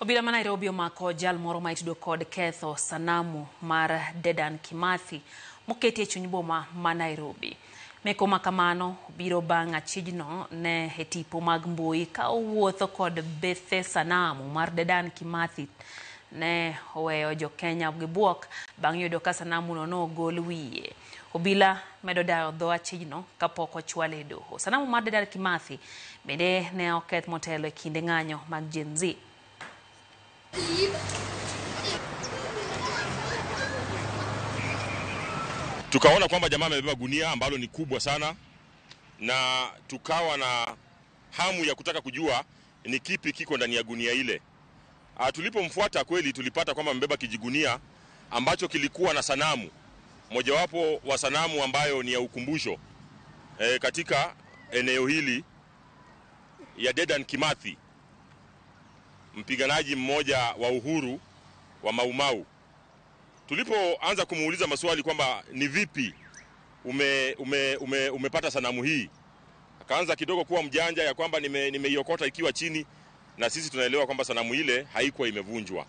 Obila ma Nairobi omako jal moro ma itudo kod ketho sanamu mar Dedan Kimathi moketi e chuny boma ma Nairobi. Meko makamano biro bang' achijno ne e tipo mag mbui ka owuotho kod bethe sanamu mar Dedan Kimathi ne oweyo jo Kenya gi buok bang' yudo ka sanamu no ogol wiye. Obila medo dayo dho achijno kapok ochwale e doho. Sanamu mar Dedan Kimathi bende ne oketh motelo e kinde ng'anyo mag Gen Z. Tukaona kwamba jamaa amebeba gunia ambalo ni kubwa sana, na tukawa na hamu ya kutaka kujua ni kipi kiko ndani ya gunia ile. Tulipomfuata kweli tulipata kwamba amebeba kijigunia ambacho kilikuwa na sanamu, mojawapo wa sanamu ambayo ni ya ukumbusho katika eneo hili ya Dedan Kimathi, mpiganaji mmoja wa uhuru wa Mau Mau. Tulipoanza kumuuliza maswali kwamba ni vipi umepata sanamu hii, akaanza kidogo kuwa mjanja ya kwamba nimeiokota ikiwa chini, na sisi tunaelewa kwamba sanamu ile haikuwa imevunjwa.